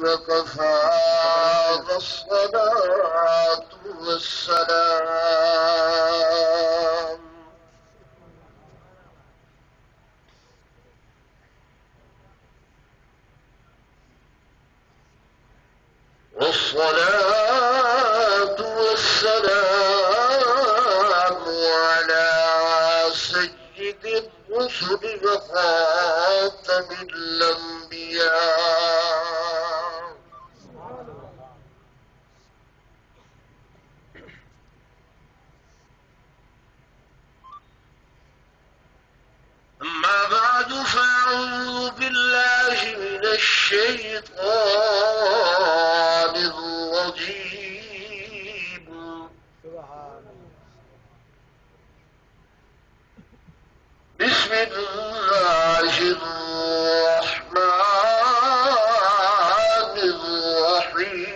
وكفى والصلاة والسلام على سيد الرسل وخاتم الأنبياء أما بعد فأعوذ بالله من الشيطان الرجيم بسم الله الرحمن الرحيم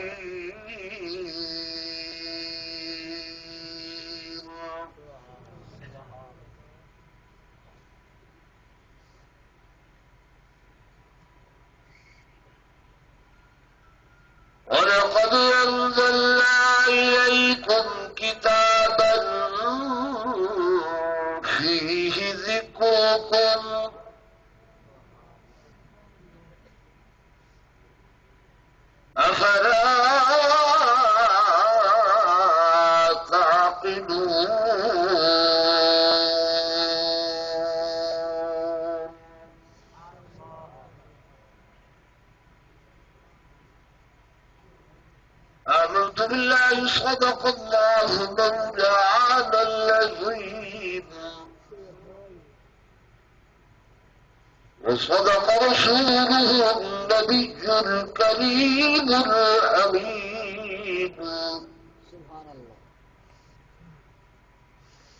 ولقد أنزلنا إليكم كتابا فيه ذكركم أفلا تعقلون آمنت بالله صدق الله مولانا العظيم وصدق رسوله النبي الكريم الأمين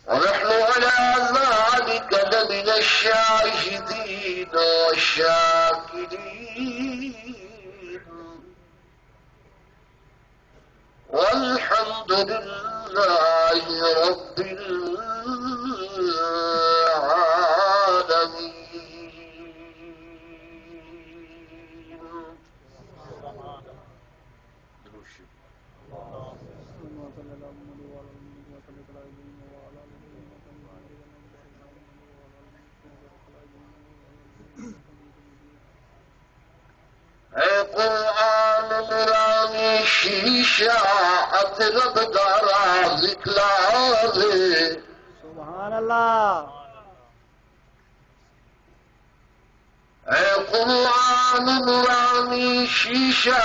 ونحن على ذلك لمن الشاهدين والشاكرين والحمد لله رب العالمين. اے قرآن نورانی شیشہ اطرب دارا ذکلا دے سبحان اللہ. اے قرآن نورانی شیشہ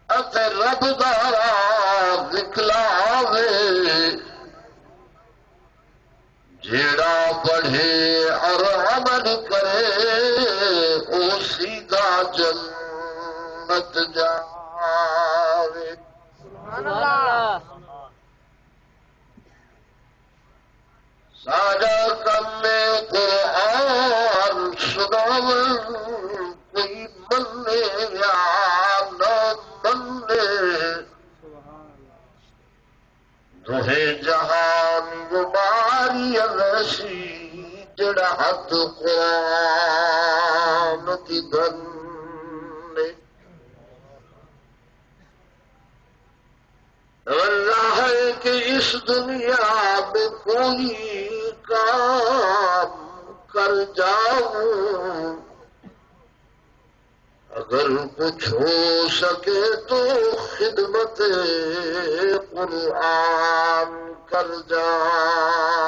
اطرب دارا ذکلا دے جیڑا پڑھے اور عمل کرے او سیدھا جنت جاوے. سبحان اللہ. سارا کم میں قرآن سناون کوئی منے یا نہ منے دوہے جہان گماری ویسی جڑا ہاتھ قرآن کی دھنے. اللہ ہے کہ اس دنیا میں کوئی کام کر جاؤں اگر کچھ ہو سکے تو خدمت قرآن کر جاؤں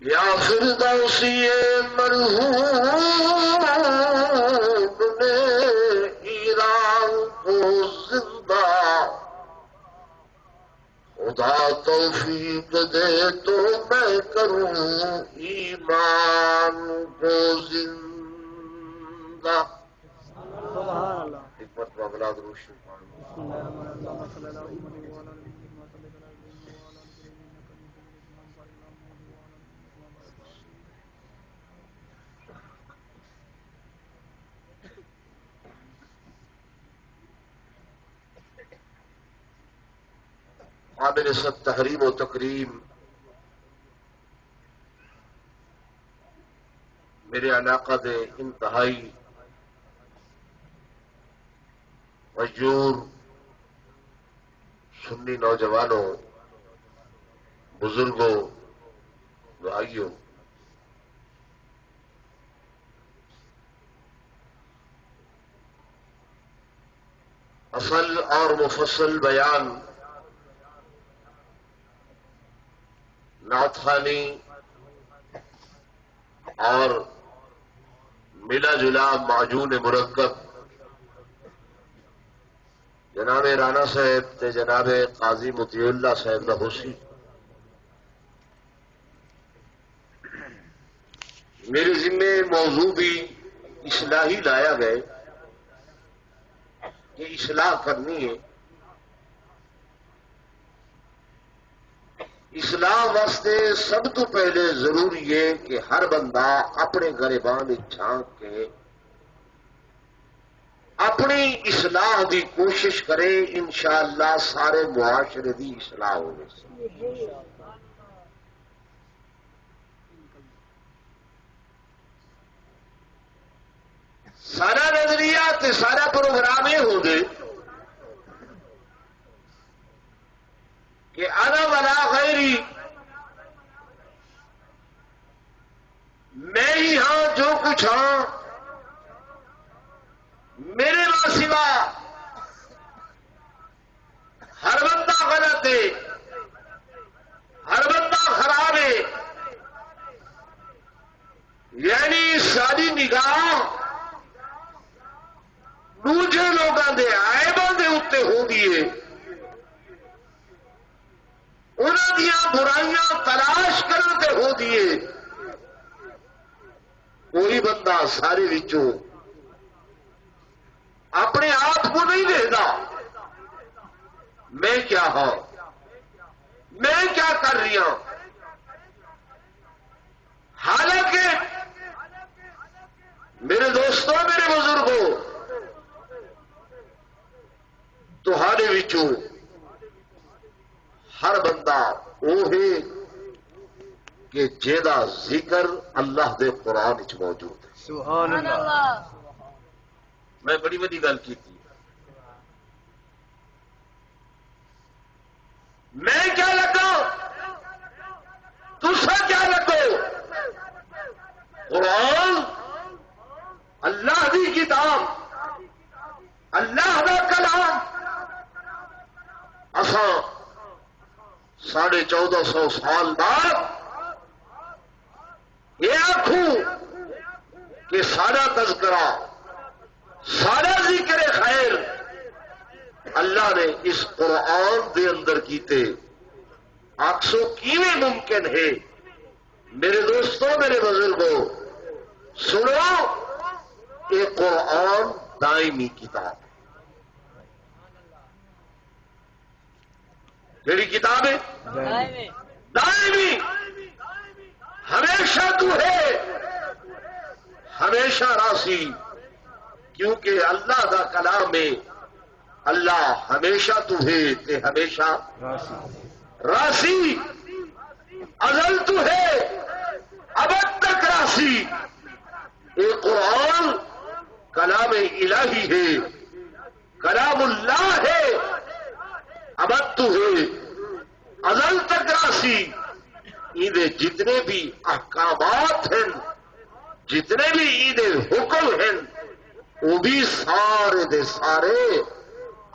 یا فردوسی مرحوم نے ایران کو زندہ خدا توفیق دے تو میں کروں ایمان کو زندہ. سبحان اللہ. حکمت و اولاد روشن بسم اللہ الرحمن الرحیم. صلی اللہ علیہ وسلم. قابل ست تحریم و تکریم میرے علاقہ دے انتہائی مجور سنی نوجوانوں، بزرگوں، بھائیوں، اصل اور مفصل بیان نعت خوانی اور ملا جلا معجون مرکب جناب رانا صاحب تے جناب قاضی مطیع اللہ صاحب کا ہوسی میرے ذمے موضوع بھی اصلاحی لایا گئے کہ اصلاح کرنی ہے. اصلاح واسطے سب تو پہلے ضروری ہے کہ ہر بندہ اپنے گریبان جھانک کے اپنی اصلاح دی کوشش کرے. انشاءاللہ سارے معاشرے دی اصلاح ہوگی. سارا نظریہ تے سارا پروگرام یہ ہو گئے کہ انا ولا غیری، میں ہی ہاں جو کچھ ہاں، میرے ماں سوا ہر بندہ غلط ہے، ہر بندہ خراب ہے. یعنی ساری نگاہ دوجے لوگوں کے عیبوں کے اتنے ہو گئی، انہوں دیا برائیاں تلاش کرنے ہو دیے. کوئی بندہ سارے وچوں اپنے آپ کو نہیں دیکھتا میں کیا ہوں، میں کیا کر رہی ہوں. حالانکہ میرے دوستوں، میرے بزرگوں، تہاڈے وچوں ہر بندہ وہ ہے کہ جیدا ذکر اللہ دے قرآن وچ موجود ہے. سبحان اللہ. میں بڑی بڑی گل کی تھی. میں کیا لگا، تسا کیا لگو، قرآن اللہ دی کتاب، اللہ دا کلام. اساں 1450 سال بعد یہ آخوں کہ سارا تذکرہ، سارا ذکر خیر اللہ نے اس قرآن دے اندر کیتے. آخسو کیویں ممکن ہے؟ میرے دوستوں، میرے بزرگوں، سنو، یہ قرآن دائمی کتاب ہے. کیڑی کتاب ہے؟ دائمی. ہمیشہ تو ہے، ہمیشہ راسی. کیونکہ اللہ دا کلام ہے، اللہ ہمیشہ تو ہے تے ہمیشہ راسی. ازل تو ہے، ابد تک راسی. یہ قرآن کلام الہی ہے، کلام اللہ ہے، ابد تو ہے، ازل تک راسی. یہ جتنے بھی احکامات ہیں، جتنے بھی عید حکم ہیں، وہ بھی سارے دے سارے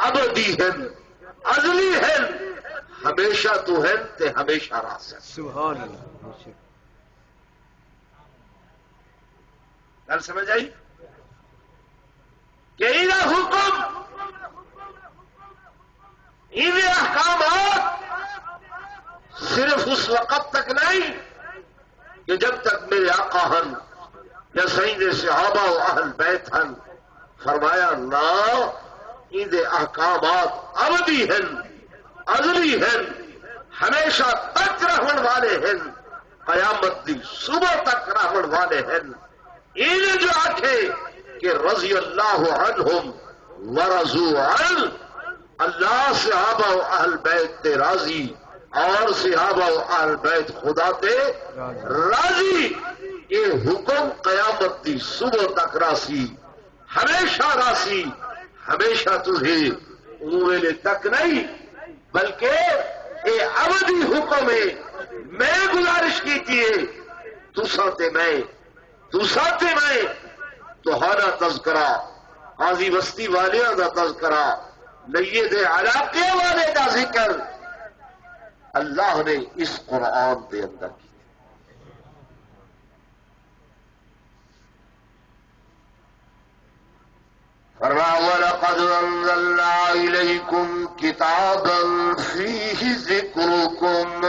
ابدی ہیں، ازلی ہیں، ہمیشہ تو ہیں تے ہمیشہ راس ہیں. سبحان اللہ. گل سمجھ آئی کہ یہ حکم، یہ احکامات صرف اس وقت تک نہیں کہ جب تک میرے آقا ہن یا سید صحابہ و اہل بیت ہن. فرمایا نا، یہ احکامات ابدی ہیں، ازلی ہیں، ہمیشہ تک رہن والے ہیں، قیامت دی صبح تک رہن والے ہیں. یہ جو آکھے کہ رضی اللہ عنہم ورضوا عنہ، اللہ صحابہ و اہل بیت تے راضی اور صحابہ و اہل بیت خدا تے راضی. یہ حکم قسم قیامت دی صبح تک راسی ہمیشہ راسی ہمیشہ تجھے ویلے تک نہیں بلکہ یہ ابدی حکم ہے میں گزارش کی تساں تے میں تہاڈا تذکرہ قاضی بستی والیاں دا تذکرہ نئیے دے علاقے والے دا ذکر اللہ نے اس قرآن دے اندر کی فرمایا وَلَقَدْ أَنزَلْنَا إِلَيْكُمْ كِتَابًا فِيهِ ذِكْرُكُمْ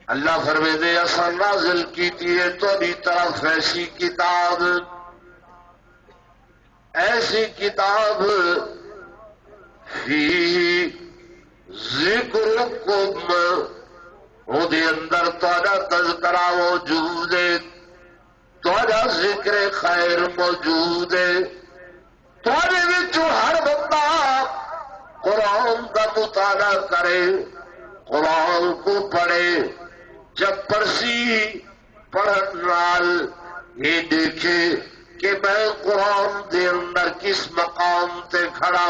اللہ فرمے دے اصا نازل کیتی ہے تہاڈی طرف ایسی کتاب فِيهِ ذِكْرُكُمْ او دے اندر تہاڈا تذکرہ موجود ہے تہاڈا ذکر خیر موجود ہے تہاڈے وچوں ہر بندہ قرآن کا مطالعہ کرے قرآن کو پڑھے جب پرسی پڑھن نال یہ دیکھے کہ میں قرآن دے اندر کس مقام تے کھڑا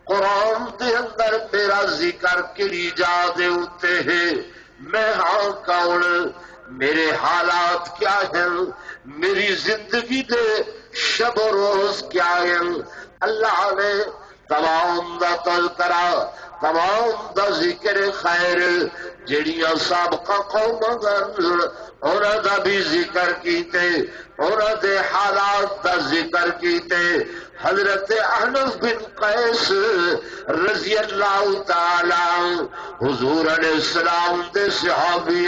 قرآن دے اندر میرا ذکر کیڑی جا دے اتے ہے میں ہاں کون میرے حالات کیا ہیں میری زندگی دے شب و روز کیا ہیں اللہ نے تمام دا تذکرہ تمام دا ذکر خیر جڑیاں سابقہ قوماں انہاں دا بھی ذکر کیتے انہاں دے حالات دا ذکر کیتے حضرت احنف بن قیس رضی اللہ تعالی حضور علیہ السلام دے صحابی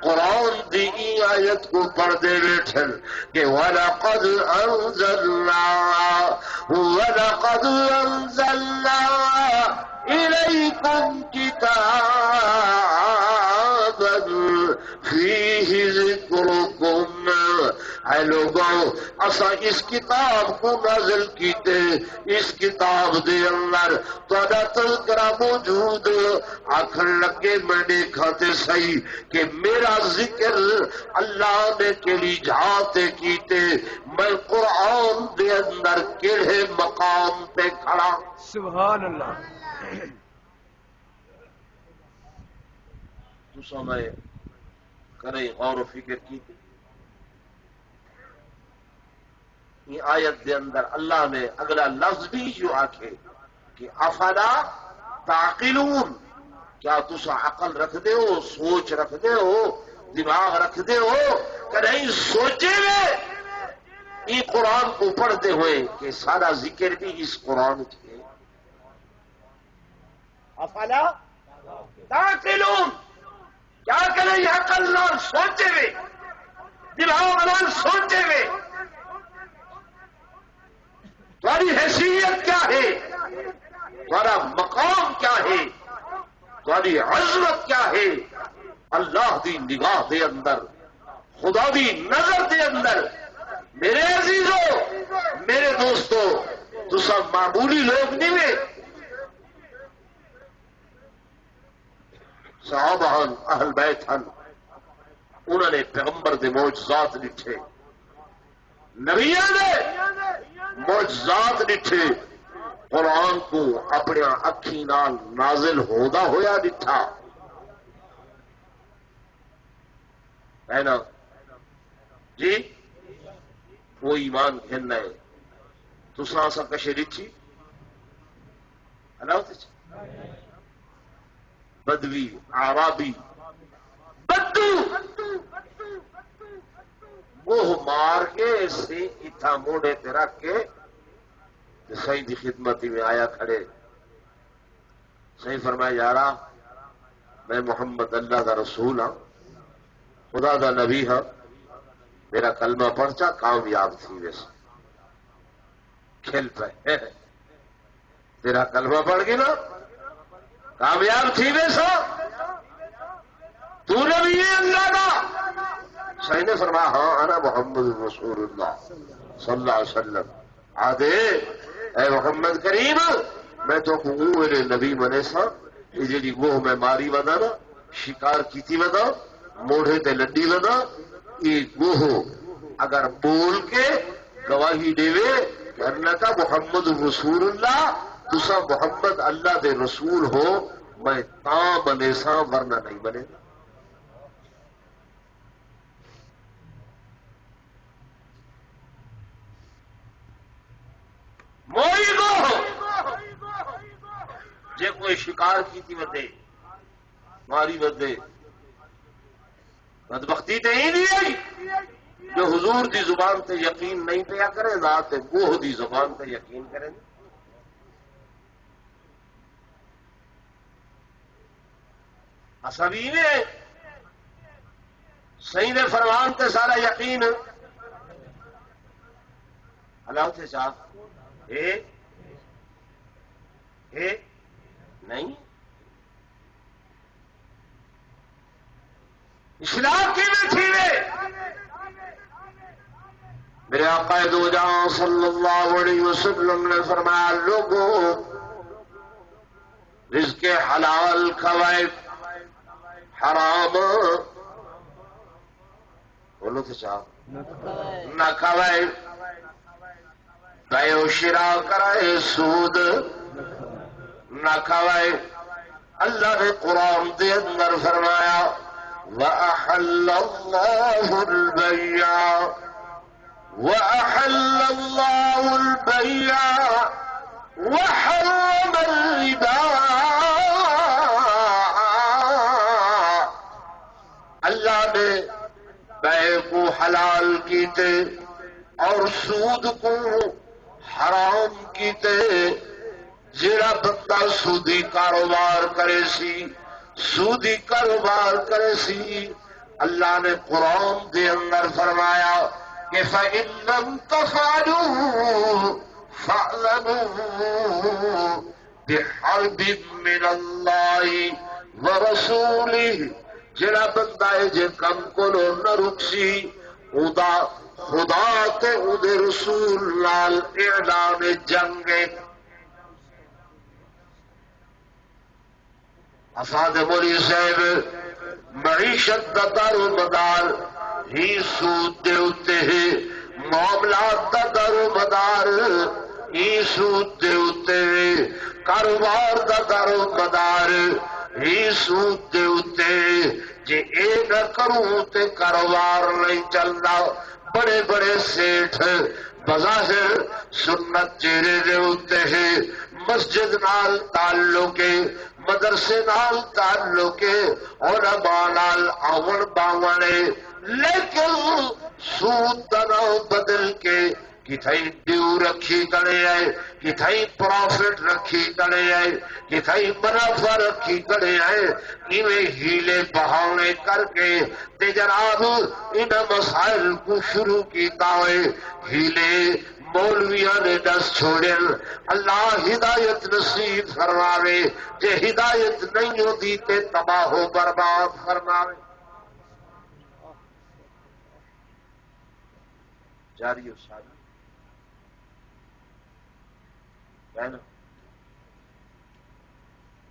قرآن دی آیت کو پڑھتے بیٹھن کہ وَلَقَدْ أَنزَلْنَا إِلَيْكُمْ كِتَابًا فِيهِ ذِكْرُكُمْ اے لوگوں اسا اس کتاب کو نازل کیتے اس کتاب دے اندر تہاڈا تذکرہ موجود آکھن لگے میں دیکھا تے صحیح کہ میرا ذکر اللہ نے کیڑی جہاں کیتے میں قرآن دے اندر کیڑے مقام پہ کھڑا سبحان اللہ تو سمے کرے غور و فکر کی یہ آیت دے اندر اللہ نے اگلا لفظ بھی جو آکھے کہ افلا تعقلون کیا تسا عقل رکھ دے ہو سوچ رکھ دے ہو دماغ رکھ دے ہو کہ نہیں سوچے ہوئے یہ قرآن کو پڑھتے ہوئے کہ سارا ذکر بھی اس قرآن کے افلا تعقلون کیا کریں یہ عقل نہ سوچے ہوئے دماغ نہ سوچے ہوئے تمہاری حیثیت کیا ہے تمہارا مقام کیا ہے تمہاری عظمت کیا ہے اللہ دی نگاہ دے اندر خدا دی نظر دے اندر میرے عزیزوں میرے دوستوں تو سب معمولی لوگ نہیں ہوئے صحابہ اہل بیت ہن انہوں نے پیغمبر دے معجزات لکھے نبیوں نے معجزات ڈٹھے قرآن کو اپنے اکھی نال نازل ہودا ہویا ڈٹھا ہے نا جی وہ ایمان کہنا ہے تو سا کشے ڈٹھی بدوی عربی بدو وہ مار کے اسے اتھا موڑے تے رکھ کے صحیح دی خدمتی میں آیا کھڑے صحیح فرمایا یارا میں محمد اللہ دا رسول ہاں خدا دا نبی ہاں میرا کلمہ پڑھچا کامیاب تھی ویسے کھل پہ تیرا کلمہ پڑھ گئی نا کامیاب تھی ویسا تو نبی اللہ دا صحیح نے فرمایا ہاں انا محمد رسول اللہ صلی اللہ علیہ وسلم آدھے اے محمد کریم میں تو میرے نبی منے سا یہ جی وہ میں ماری ودا نا شکار کیتی ودا موڑے تے لڈی لنا یہ گوہو اگر بول کے گواہی دے کہ اللہ کا محمد رسول اللہ تسا محمد اللہ دے رسول ہو میں تاں بنے سا ورنہ نہیں بنے گا. موئی گو جے کوئی شکار کی تھی ودے ماری ودے بدبختی تے ہی نہیں آئی جو حضور دی زبان تے یقین نہیں پیا کرے ذات گوہ دی زبان تے یقین کرے. اصابی نے صحیح نے فرمان تے سارا یقین اللہ سے چاہ نہیں اسلام کی میں تھی میرے آقا دو جہاں صلی اللہ علیہ وسلم نے فرمایا لوگوں رزق حلال کھوائے حرام بولو تو چاہ نہ کھوائے بے و شرا کرائے سود نہ کھوائے. اللہ نے قرآن دے اندر فرمایا وَأَحَلَّ اللَّهُ الْبَيْعَ وَأَحَلَّ اللَّهُ الْبَيْعَ وَحَرَّمَ الرِّبَا. اللہ نے بیع کو حلال کیتے اور سود کو حرام کیتے. جڑا بندہ سودی کاروبار کرے سی سودی کاروبار کرے سی اللہ نے قرآن دے اندر فرمایا کہ فَإِن لَّمْ تَفْعَلُوا فَاعْلَمُوا بِحَرْبٍ مِّنَ اللَّهِ وَرَسُولِهِ. جڑا بندہ جے کم کولو نہ رکسی ادا خدا تے اودے رسول نال اعلان جنگ. افاد مولی صاحب معیشت دا دار و مدار ہی سود دے اتے ہے معاملات دا دار و مدار ہی سود دے اتے ہے کاروبار دا دار و مدار ہی سود دے اتے. جے اے نہ کروں تے کاروبار نہیں چلنا. بڑے بڑے سیٹھ بظاہر سنت چہرے دے اتے ہے مسجد نال تعلق مدرسے نال تعلق علماء نال آون باونے لیکن سود دا نام بدل کے کتھائی ڈیو رکھی کڑے ہے کتھائی پروفٹ رکھی کڑے ہے کتھائی منافع رکھی کڑے ہے. ایویں ہیلے بہانے کر کے تے جناب ان مسائل کو شروع کیتا ہے. ہیلے مولویاں نے دس چھوڑے. اللہ ہدایت نصیب فرماوے جے ہدایت نہیں ہوتی تے تباہ و برباد فرماوے. جاری و ساری کہنا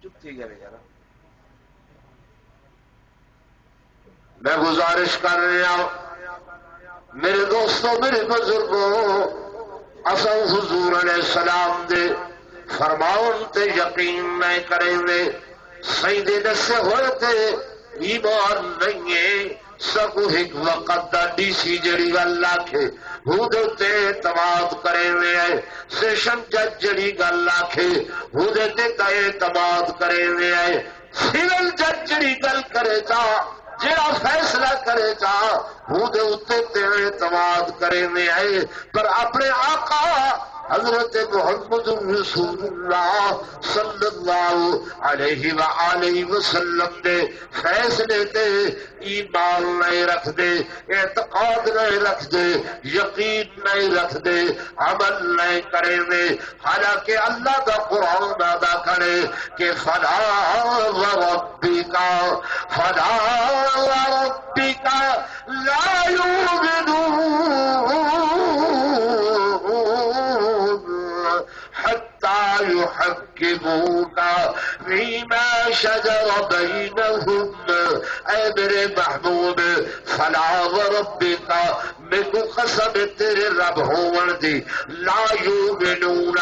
چپ تھی گئے نا. میں گزارش کر رہا ہوں میرے دوستوں میرے بزرگوں اصل حضور علیہ السلام دے فرماؤن تے یقین نہیں کریں گے. سیدے دسے ہوئے تے ایمان نہیں ہے سکو ایک وقت دا ڈی سی جڑی گل آکھے وہ تے اعتماد کرے ہوئے ہے. سیشن جج جڑی گل آکھے وہ تے اعتماد کرے ہوئے ہے. سول جج جڑی گل کرے چا جڑا فیصلہ کرے چا وہ تے اعتماد کرے ہوئے ہے. پر اپنے آقا حضرت محمد رسول اللہ صلی اللہ علیہ وآلہ وسلم دے فیصلے تے ایمان نہیں رکھ دے اعتقاد نہیں رکھ دے یقین نہیں رکھ دے عمل نہیں کرے دے. حالانکہ اللہ دا قرآن ادا کرے کہ فلا وربک لا یؤمنون حتى يحكموك فيما شجر بينهم. اے میرے محبوب فلا وربک میں کو قسم تیرے رب ہون دی لا یؤمنون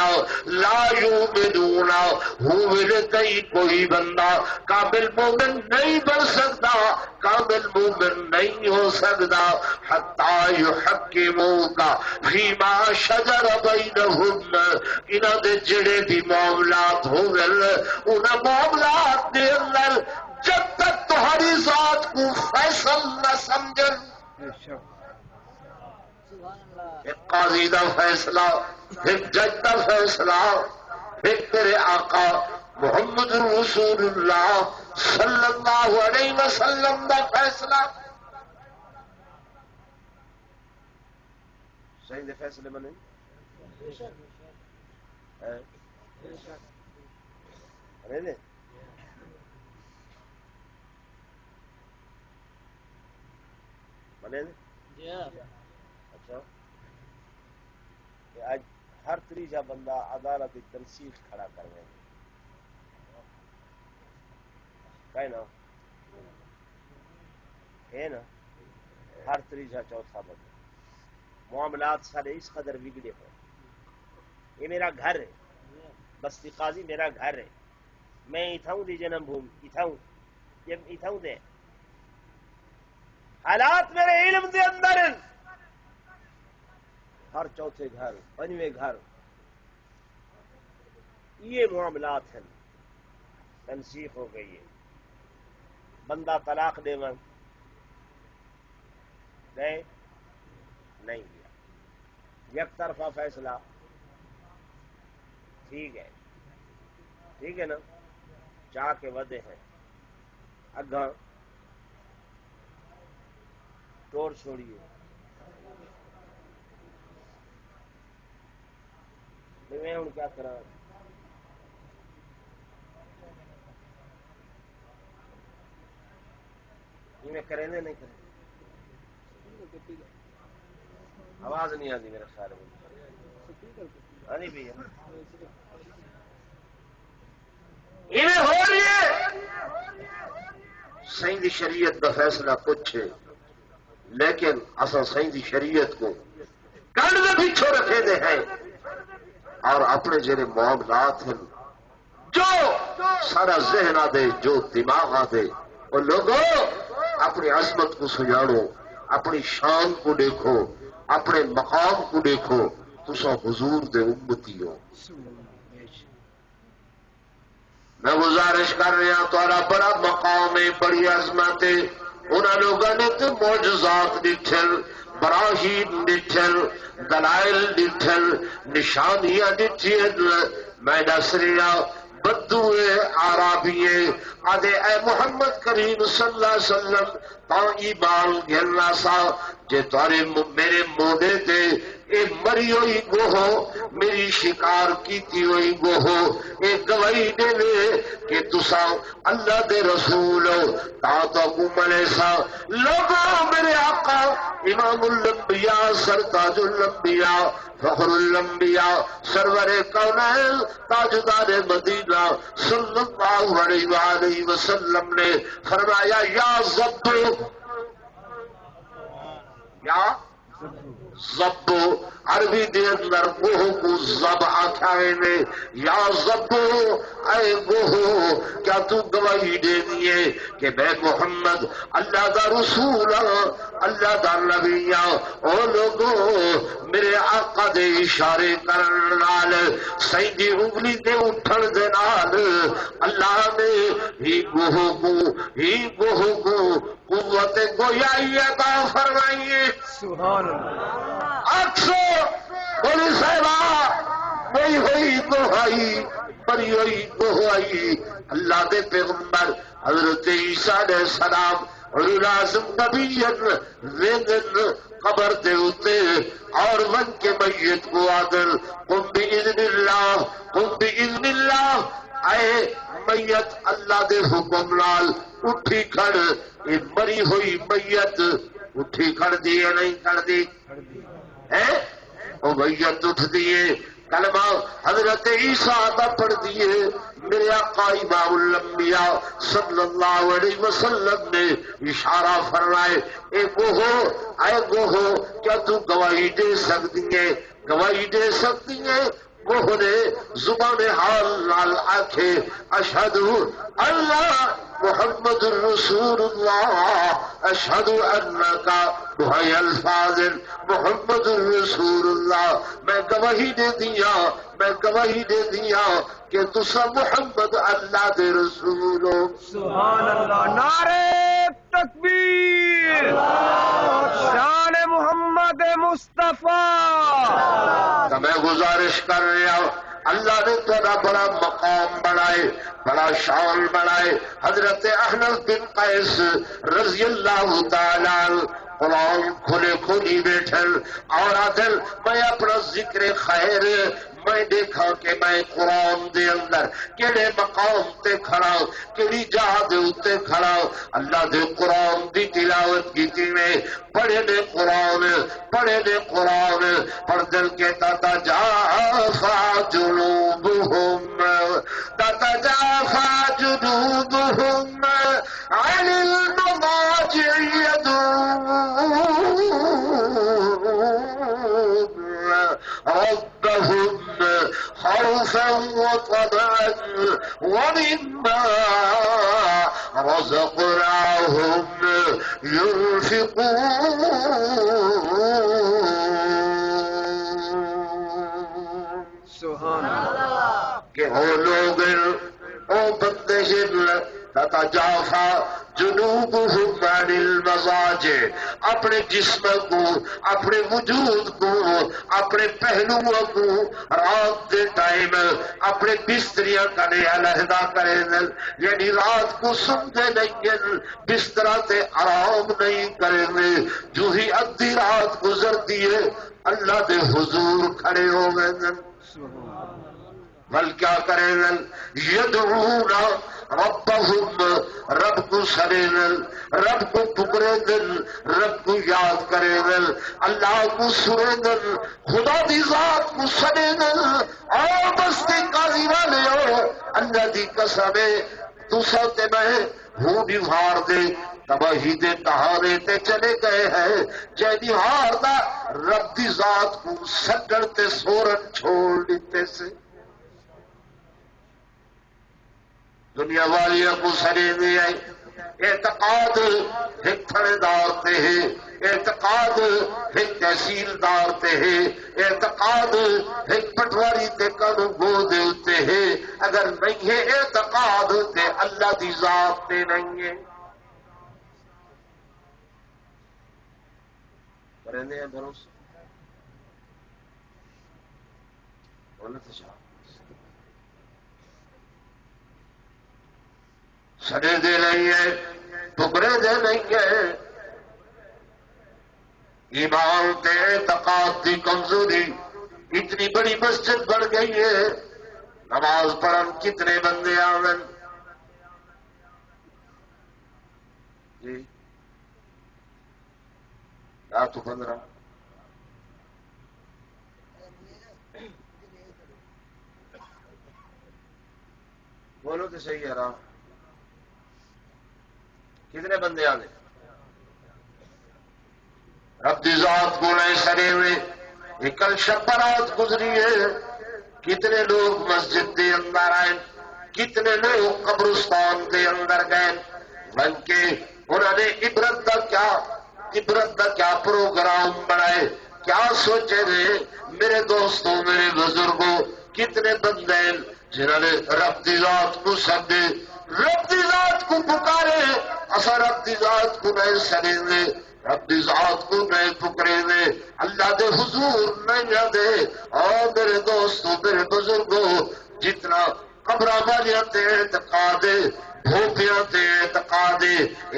ہوئے کئی کوئی بندہ کامل مومن نہیں بن سکتا، کامل مومن نہیں ہو سکتا حتی یحکموک فیما شجر بینہم انہاں دے جڑے بھی معاملات ہوئے انہاں معاملات دے اندر جب تک تمہاری ذات کو فیصل نہ سمجھن، ایک قاضی دا فیصلہ، ایک جج دا فیصلہ، ایک تیرے آقا محمد رسول اللہ صلی اللہ علیہ وسلم دا فیصلہ، صحیح دے فیصلے بنے بنے اچھا آج ہر تیجا بندہ عدالت تنسیخ کھڑا کر رہے ہیں نا ہر تیجا چوتھا بندہ معاملات سارے اس قدر بگڑے ہوئے، یہ میرا گھر ہے، بستی قاضی میرا گھر ہے، میں اتھاؤں دی جنم بھوم اتھاؤں دے حالات میرے علم دے اندر ہیں، ہر چوتھے گھر پنجویں گھر یہ معاملات ہیں، تنسیخ ہو گئی ہے، بندہ طلاق دے من گئے نہیں دیا، یک طرفہ فیصلہ ٹھیک ہے نا، چاہ کے ودے ہیں اگاں توڑ چھوڑیے میں ہوں کیا کرا میں کریں نہیں کریں آواز نہیں آتی میرے خیال میں ہاں نہیں بھیا ہو رہی ہے سائیں شریعت کا فیصلہ کچھ ہے، لیکن اصل سائیں شریعت کو کنڈ میں پیچھو رکھے دے ہیں اور اپنے جڑے معاملات ہیں جو سارا ذہن دے جو دماغ دے وہ لوگوں اپنی عظمت کو سجاڑو، اپنی شان کو دیکھو، اپنے مقام کو دیکھو، تسا حضور دے امتی ہو۔ میں گزارش کر رہا تھوڑا بڑا مقام ہے، بڑی عظمت ہے، انہوں لوگوں نے تو معجزات ڈٹھل، براہین ڈٹھل، دلائل ڈٹھل، نشانیاں ڈٹھل، میں دس رہا بدوئے عرابیے آدھے اے محمد کریم صلی اللہ علیہ وسلم تا ایمان گھلنا سا جے تارے میرے موڈے تے اے مری ہوئی گوہو میری شکار کیتی ہوئی گوہو اے گواہی دے لے کہ تسا اللہ دے رسول تا تو ملے سا لوگوں میرے آقا امام الانبیاء سرتاج الانبیاء فخر الانبیاء سرور کونین تاجدار مدینہ صلی اللہ علیہ وآلہ وسلم نے فرمایا یا زبو یا زبو عربی دے اندر گوہ کو زب آکھائے نے یا زبو اے گوہ کیا تو گواہی دے دیئے کہ میں محمد اللہ دا رسول اللہ دا نبی او لوگوں میرے آقا دے اشارے کرن نال سیدی انگلی دے اٹھن دے نال اللہ نے ہی گوہ کو قوت گویائی عطا فرمائیے سبحان اللہ اکثر بولی صاحبہ بڑی ہوئی گوہائی بڑی ہوئی گوہائی اللہ دے پیغمبر حضرت عیسیٰ علیہ السلام لازم نبیت ویدن قبر دے ہوتے اور ون کے میت کو آدل قم بإذن اللہ اے میت اللہ دے حکم نال اٹھی کھڑ اے مری ہوئی میت اٹھی کھڑ دیئے نہیں کھڑ دی وہ میت اٹھ دیئے کلمہ حضرت عیسیٰ دا پڑھ دیئے میرے آقا امام الانبیاء صلی اللہ علیہ وسلم نے اشارہ فرمائے، اے گوہو کیا تو گواہی دے سکتی ہے؟ گواہی دے سکتی ہے؟ گوہ نے زبان حال نال آکھے اشہد اللہ محمد الرسول اللہ، اشہد انکا بھائی الفاظ محمد الرسول اللہ، میں گواہی دے دیا کہ تسا محمد اللہ دے رسول ہو۔ سبحان اللہ، نعرہ تکبیر، شان محمد مصطفیٰ۔ تو میں گزارش کر رہا ہوں، اللہ نے تیرا بڑا مقام بنائے، بڑا شان بنائے۔ حضرت احنف بن قیس رضی اللہ تعالی قرآن کھلی بیٹھل اور آدل میں اپنا ذکر خیر میں دیکھا کہ میں قرآن دے اندر کیڑے مقام تے کھڑا، کیڑی جہاں دے اتے کھڑا، اللہ دے قرآن دی تلاوت کیتی میں پڑھے نے قرآن پر دل کے تتجافا جنوبہم عن المضاجع يدعون ربهم خوفا وطمعا ومما رزقناهم ينفقون۔ سبحان اللہ، کہ وہ لوگ او بندے تتجافا جنوبہم عن المضاجع، اپنے جسم کو، اپنے وجود کو، اپنے پہلوؤں کو رات دے ٹائم اپنے بستریاں کنے علیحدہ کرے، یعنی رات کو سمجھے نہیں، بسترہ تے آرام نہیں کرے، جو ہی ادھی رات گزرتی ہے اللہ دے حضور کھڑے ہو گئے، بل کیا کریں گے؟ یدعون ربہم، رب کو سریں، رب کو پکرے دن، رب کو یاد کریں، اللہ کو سریں، خدا دی ذات کو سریں، اور بستے قاضی والے ہو اللہ دی قسم تو سوتے میں ہوں بھی ہار دے تباہی دے تہارے تے چلے گئے ہیں، جیدی ہار دا رب دی ذات کو سکڑ تے سورن چھوڑ دیتے سے دنیا والیاں کو سرے دے آئی۔ اعتقاد ایک تھڑےدار تے ہے، اعتقاد ایک تحصیلدار تے ہے، اعتقاد ایک پٹواری تے کنو گو دے ہوتے ہے، اگر نہیں ہے اعتقاد تے اللہ دی ذات تے نہیں ہے۔ کرنے ہیں بھروسہ بولتے شاہ سڑے دے نہیں ہے، ٹکڑے دے نہیں ہے، ایمان تے اعتقاد دی کمزوری اتنی بڑی مسجد بڑھ گئی ہے، نماز پڑھن کتنے بندے آمن جی یا تو 15 بولو تو صحیح ہے راہ کتنے بندے آنے رب دی ذات کو نئے سرے ہوئے، ایک کل شب برات گزری ہے، کتنے لوگ مسجد دے اندر آئے، کتنے لوگ قبرستان دے اندر گئے، بلکہ انہوں نے عبرت دا کیا پروگرام بنائے، کیا سوچے رہے میرے دوستوں میرے بزرگوں، کتنے بندے جنہوں نے رب دی ذات کو سدے، رب دی ذات کو پکارے، اصا رب دی ذات کو نئے سرے دے، رب دی ذات کو نئے پکرے دے، اللہ دے حضور نہیں دے۔ اور میرے دوستوں میرے بزرگوں، جتنا قبراں والیاں تے اعتقاد بھوپیاں تے اعتقاد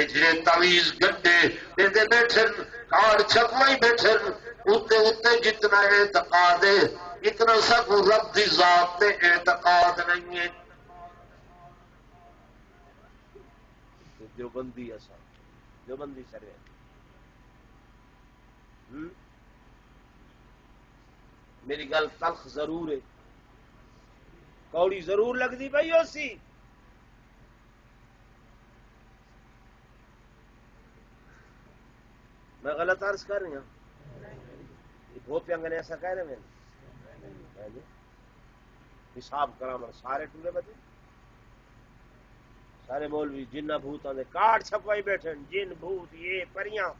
اجرے تعویذ گڈے دے بیٹھن کارڈ چھپوائی بیٹھن اتے جتنا اعتقاد ہے اتنا سب رب دی ذات تے اعتقاد نہیں ہے۔ دیوبندی ایسا دیوبندی سرے میری گل تلخ ضرور ہے، کوڑی ضرور لگتی پئی ہو سی. میں غلط عرض کر رہی ہوں. گوپیاں نے ایسا کہہ رہے ہیں حساب کرا مر سارے ٹولے بچے سارے مولوی جن بھوتاں دے کارڈ چھپوائی بیٹھے جن بھوت یہ پریاں.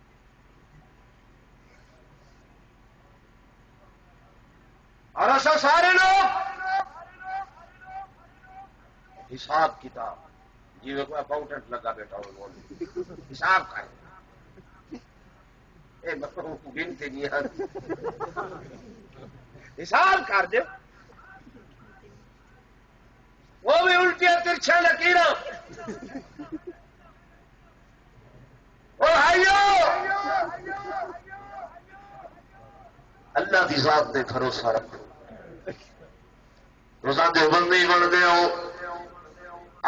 اور ایسا سارے لوگ حساب کتاب جی میں کوئی اکاؤنٹنٹ لگا بیٹھا ہوں حساب کا گنتے نہیں حساب کر دے وہ بھی الٹیاں ترچھا لکیراں. اور بھائیو اللہ کی ذات دے بھروسہ رکھو. روزہ دیوبند نہیں بن گئے ہو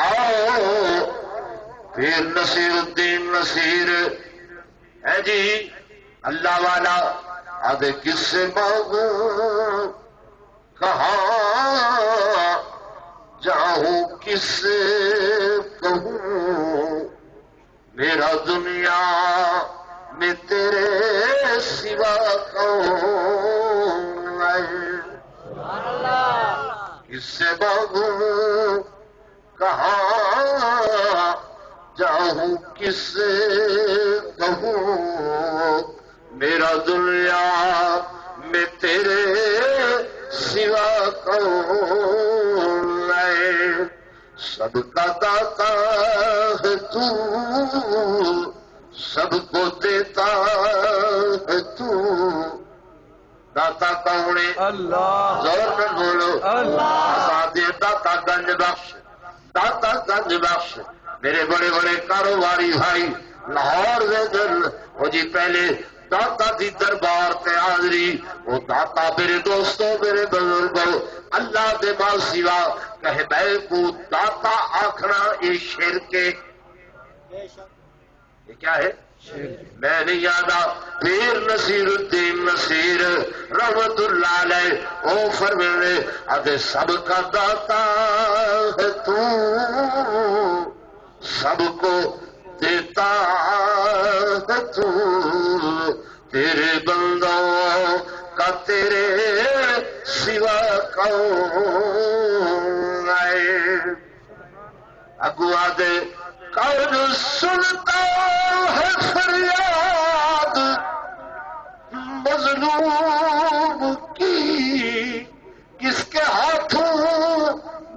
آؤ پھر نصیر الدین نصیر ہے جی اللہ والا آدھے کس سے مانگوں کہاں جاؤں کس سے کہوں میرا دنیا میں تیرے سوا کون ہے. کس سے مانگوں کہاں جاؤں کس سے کہوں میرا دنیا میں تیرے سوا کون ہے. سب کا داتا ہے تو سب کو دیتا ہے تو. داتا کون ہے؟ اللہ. زور میں بولو اللہ. داتا گنج بخش داتا گنج بخش. میرے بڑے بڑے کاروباری بھائی لاہور دے دل وہ جی پہلے داتا دی دربار تے حاضری وہ داتا میرے دوستوں میرے بزرگوں اللہ دے مال سوا کہے بے کو داتا آخنا یہ شرک ہے. یہ کیا ہے؟ میں نہیں یادا پیر نصیر الدین نصیر رحمت اللہ علیہ او فرمانے ادے سب کا داتا ہے تو سب کو دیتا ہے تو تیرے بندوں کا تیرے سوا کون ہے. اگوا دے کون سنتا ہے فریاد مظلوم کی کس کے ہاتھوں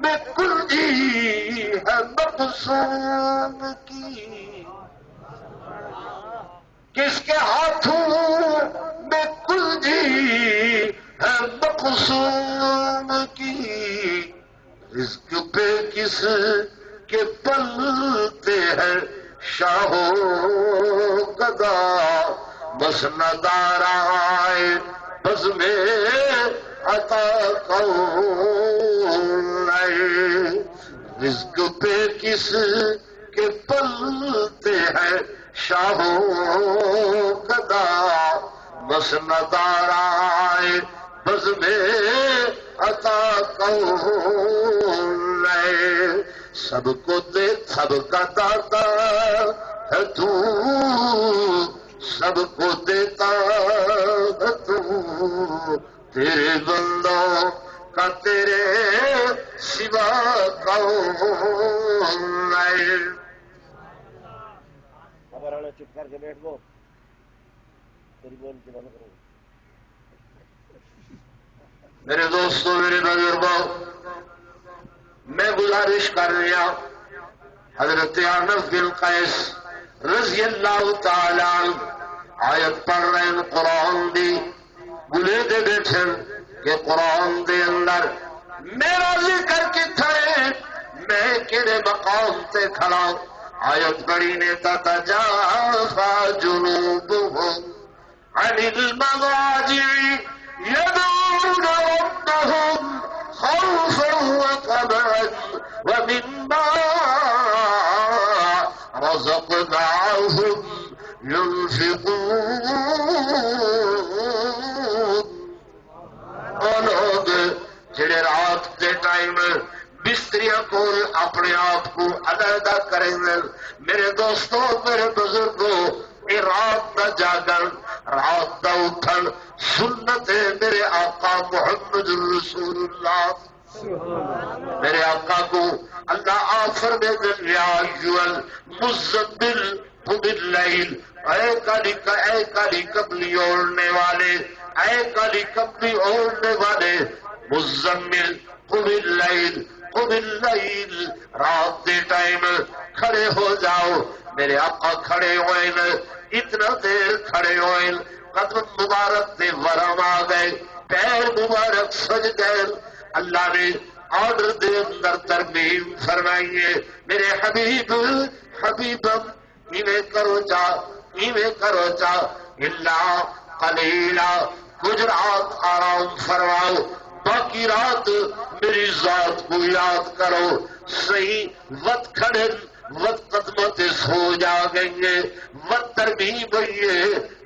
میں کنجی ہے مقصوم کی. کس کے ہاتھوں میں کنجی ہے مقصوم کی. رزق پہ کس کے پلتے ہیں شاہو گدا بس ندارائے بس میں عطا کون ہے. رزق پہ کس کے پلتے ہیں شاہو گدا بس ندارائے بس میں عطا کون ہے. سب کو دے سب کا داتا ہے تو سب کو دیتا ہے تو تیرے بندوں کا تیرے سوا کون ہے. خبر آنا چپ کر کے بیٹھ گو تیری بول کے بند کرو. میرے دوستوں میرے بزرگوں میں گزارش کر رہا حضرت انس بن قیس رضی اللہ تعالی عنہ آیت پڑھ رہے ہیں قرآن دی گلے دے بیٹھے کہ قرآن دے اندر میرا ذکر کتھے میں کہڑے مقام تے کھڑا. آیت پڑھی نے تتجافى جنوبهم عن المضاجع يدعون ربهم خوفا وطمعا ومما رزقناهم ينفقون. وہ لوگ جڑے رات کے ٹائم کریں گے میرے دوستوں میرے بزرگوں اے رات دا جاگن رات دا اٹھن سنت ہے میرے آقا محمد رسول اللہ میرے آقا کو اللہ آفر میں دل یا ایوال مزمل قم اللیل اے کالی کملی اوڑھنے والے اے کالی کملی اوڑھنے والے مزمل قم اللیل قم اللیل رات دے ٹائم کھڑے ہو جاؤ میرے آقا کھڑے ہوئے اتنا دیر کھڑے ہوئے قدم مبارک دے ورم آ گئے پیر مبارک سج گئے اللہ نے آرڈر دے اندر ترمیم فرمائیے میرے حبیبم ایویں کرو چا اللہ قلیلا کچھ رات آرام فرماؤ باقی رات میری ذات کو یاد کرو صحیح وقت کھڑے وقت قدمت سو جا گئے وقت ترمیم ہوئیے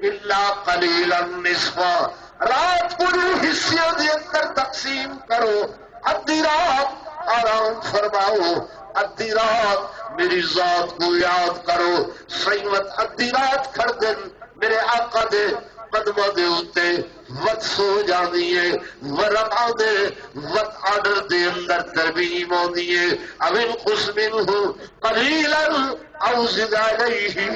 اللہ قلیلا نصفا رات پوری حصے دے اندر تقسیم کرو ادھی رات آرام فرماؤ ادھی رات میری ذات کو یاد کرو صحیح وقت ادھی رات کھڑ دن میرے آقا دے قدمہ دے ہوتے وقت سو جانی ہے ورقہ دے وقت آڈر دے اندر ترمیم ہوندی ہے اوین خسمن ہو قلیلا او زد علیہ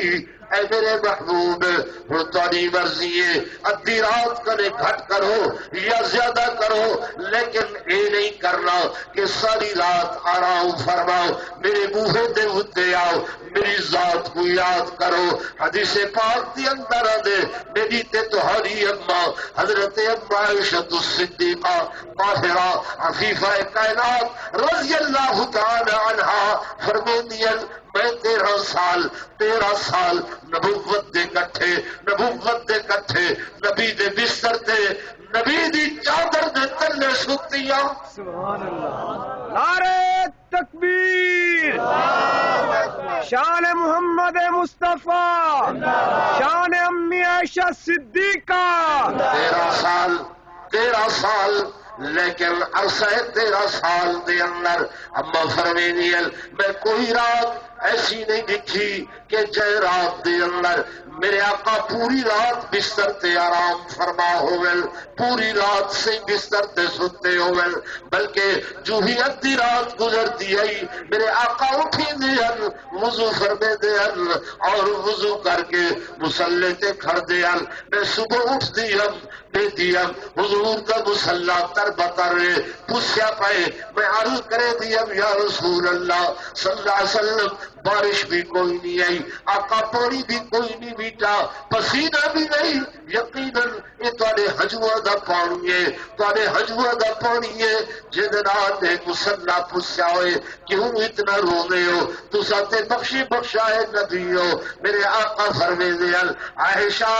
اے میرے محبوب وہ تاری مرضی ہے ادھی رات کنے گھٹ کرو یا زیادہ کرو لیکن اے نہیں کرنا کہ ساری رات آرام فرماؤ میرے بوہے دے ہوتے آؤ میری ذات کو یاد کرو حدیث پاک دی اندر دے میری تے تہاری اما حضرت اما عائشہ الصدیقہ طاہرہ عفیفہ کائنات رضی اللہ تعالی عنہا فرمودیاں میں 13 سال نبوت دے کٹھے نبی دے بستر تے نبی دی چادر دے تلے سوتیاں سبحان اللہ نعرہ تکبیر شان محمد مصطفیٰ شان امی عائشہ صدیقہ 13 سال لیکن عرصہ 13 سال دے اندر اما فرمینیل میں کوئی رات ایسی نہیں دکھی کہ جے رات دے اندر میرے آقا پوری رات بستر تے آرام فرما ہوئل پوری رات سے بستر تے ستے ہوئل بلکہ جو ہی ادھی رات گزرتی ہے میرے آقا اٹھی دین وضو فرمے دین اور وضو کر کے مسلح تے کھڑ دین میں صبح اٹھ دیم دے دیم حضور کا مسلح تر بتر پوچھا پائے میں عرض کرے دیم یا رسول اللہ صلی اللہ علیہ وسلم بارش بھی کوئی نہیں آئی آقا پانی بھی کوئی نہیں بیٹا پسینہ بھی نہیں یقیناً یہ تھوڑے ہجوا دا پانی ہے تھوڑے ہجوا دا پانی ہے جنات نے مسلح پوچھا ہوئے کیوں اتنا رونے ہو تو ساتے بخشا ہے نبی ہو میرے آقا فرمے دیال عائشہ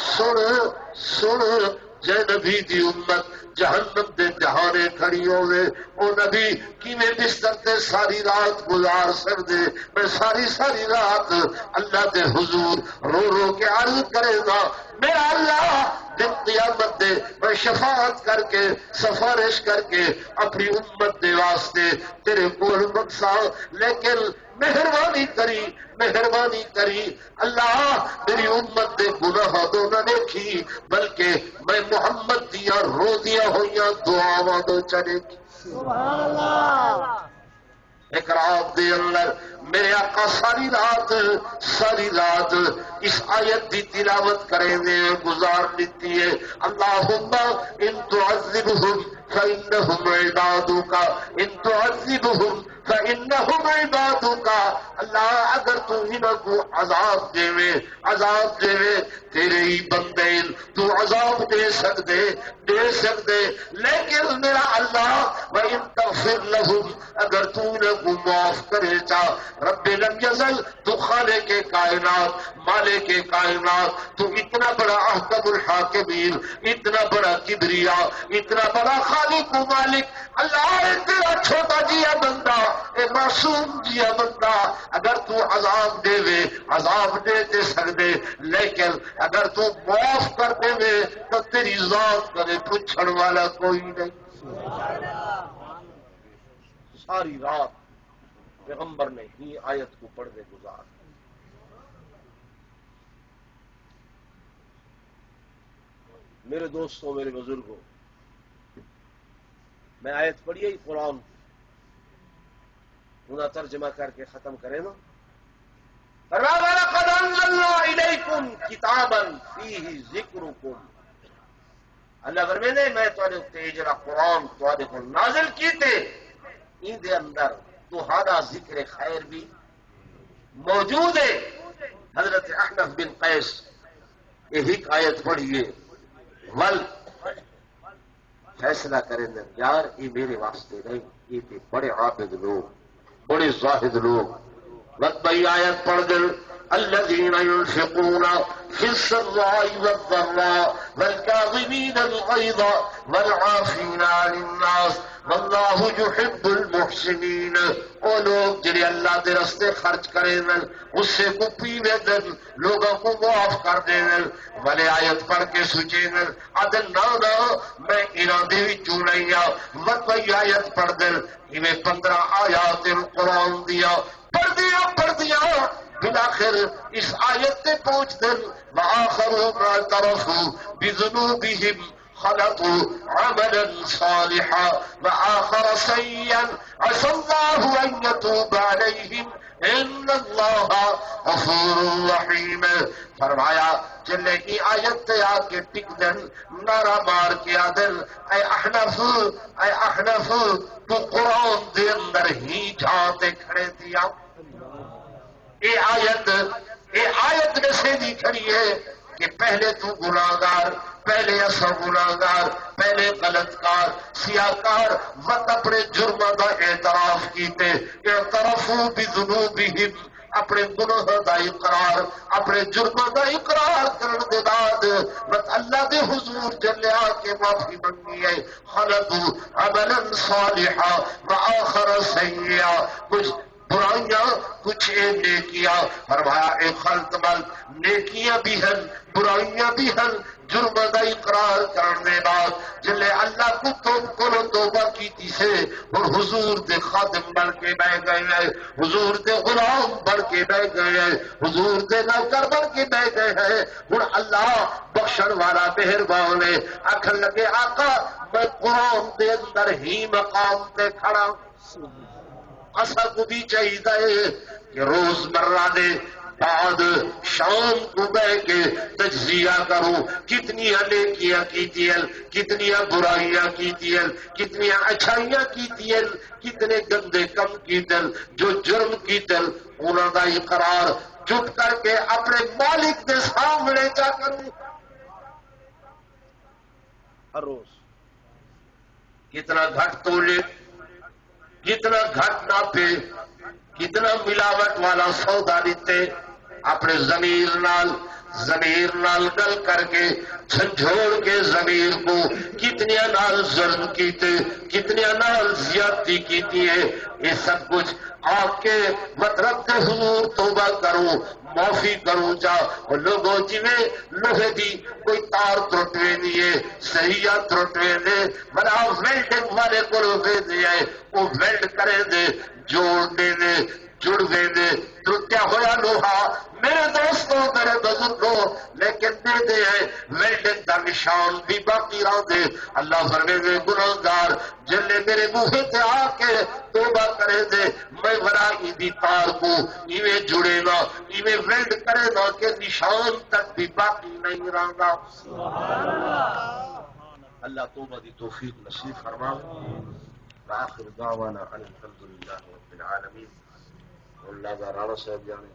سن جے نبی دی امت جہنم دے جہانے کھڑی ہوئے او نبی کی میں بستر تے ساری رات گزار سکدے میں ساری رات اللہ دے حضور رو کے عرض کرے گا میرا اللہ دن قیامت دے میں شفاعت کر کے سفارش کر کے اپنی امت دے واسطے تیرے کول مقصا لیکن مہربانی کری اللہ میری امت دے گناہ تو نہ دیکھی بلکہ میں محمد دیا رو دیا ہوئیاں دعاواں دو چلے گی سبحان اللہ ایک رات دے اندر میرے آقا ساری رات اس آیت دی تلاوت کریں دے گزار لیتی ہے اللہم ان تعذبہم فإنہم عبادک ان تعذبہم فإنہم عبادک اللہ اگر تو انہوں کو عذاب دے تیرے ہی بندے تو عذاب دے سکتے لیکن میرا اللہ وَإِن تَغْفِرْ لَهُمْ اگر تو انہوں کو معاف کرے چاہ رب لم یزل تو خالق کائنات مالک کائنات تو اتنا بڑا احکم الحاکمین اتنا بڑا کبریا اتنا بڑا خالق و مالک اللہ تیرا چھوٹا جیا بندہ اے معصوم جیا بندہ اگر تو عذاب دے تے سکدے لیکن اگر تو معاف کر دے تو تیری ذات کرے پوچھڑ والا کوئی نہیں ساری رات پیغمبر نے ہی آیت کو پڑھ دے گزار. میرے دوستوں، میرے بزرگوں، میں آیت پڑھی ہی قرآن پورا ترجمہ کر کے ختم کرے نا. وَلَقَدْ أَنزَلْنَا إِلَيْكُمْ كِتَابًا فِيهِ ذِكْرُكُمْ. اللہ فرمائے میں تے جڑا قرآن تے کو نازل کیتے ان دے اندر تہاڈا ذکر خیر بھی موجود ہے. حضرت احنف بن قیس ایک آیت پڑھیے ول فیصلہ کریں یار یہ میرے واسطے نہیں، یہ تے بڑے عابد لوگ، بڑے زاہد لوگ. وقت بھائی آیت پڑھ دل الذين ينفقون في السراء والضراء والكاظمين الغيظ والعافين عن الناس والله يحب المحسنين. وہ لوگ جنہیں اللہ کے راستے خرچ کریں غصے کو پیوے دن لوگوں کو معاف کر دیں. والے آیت پڑھ کے سوچے عدل نہ میں ارادے بھی چوں نہیں آ. مت بھائی آیت پڑھ دل میں 15 آیات قرآن دیا پڑھ دیا بلاخر اس آیت نے پہنچ دل وآخروا ما اعترفوا بذنوبهم خلقوا عملا صالحا وآخر سيئا عسى الله أن يتوب عليهم ان اللہ غفور رحیم. فرمایا چلے کی آیت تے آ کے ٹک دن نعرہ مار کے آدن اے احنف تو قرآن دے اندر ہی جاتے کھڑے دیا. اے آیت میں سے دی کھڑی ہے کہ پہلے تو گناہگار، پہلے اصل گناہگار، پہلے غلط کار، سیاکار وقت اپنے جرم کا اعتراف کیتے اعترفوا بذنوبہم اپنے گناہ دا اقرار، اپنے جرم دا اقرار کرنے دے بعد مت اللہ دے حضور جلیا کے معافی منگی ہے. خلقوا عملا صالحا وآخر سیئا، کچھ برائیاں کچھ نیکیاں. فرمایا ایک خلط مل نیکیاں بھی ہیں برائیاں بھی ہیں. جرم دا اقرار کرنے بعد جلے اللہ کو توبہ کیتی سے اور حضور دے خادم بن کے بہ گئے ہیں، حضور دے غلام بن کے بہ گئے ہیں، حضور دے نوکر بن کے بہ گئے ہیں. ہن اللہ بخشن والا مہربان ہے. آکھن لگے آقا میں قرآن دے اندر ہی مقام تے کھڑا. اصل کو بھی چاہیے کہ روز مرہ دے بعد شام کو بہ کے تجزیہ کروں کتنی نیکیاں کیتی ہیں، کتنی برائیاں کیتی ہیں، کتنی اچھائیاں کیتی ہیں، کتنے گندے کم کیتے ہیں. جو جرم کیتے ہیں انہوں کا اقرار چپ کر کے اپنے مالک کے سامنے جا کروں. ہر روز کتنا گھٹ تولے، کتنا گھٹ ناپے، کتنا ملاوٹ والا سودا دیتے، اپنے ضمیر نال گل کر کے جھنجھوڑ کے ضمیر کو کتنیا نال ظلم کیتے، کتنیا نال زیادتی کیتی ہے. یہ سب کچھ آپ کے مطلب کے حضور توبہ کروں معافی کروں جا. اور لوگوں جی لوہے دی کوئی تار ترٹوے دیے صحیح ترٹوے دے بڑا ویلڈنگ والے کو دے وہ ویلڈ کرے دے جوڑ دے دے جڑ دے دے ٹوٹیا ہوا لوہا میرے دوستوں میرے بزرگوں لیکن دے دے ویلڈنگ کا نشان بھی باقی رہ دے. اللہ فرمے دے گناہگار جلے میرے منہ تے آ کے توبہ کرے دے میں ورا دی تار کو ایویں جڑے گا ایویں ویلڈ کرے گا کہ نشان تک بھی باقی نہیں رہا. اللہ توبہ دی توفیق نصیب فرما. آخر دعوانا الحمدللہ رب العالمین. اللہ کا رانا صاحب جانے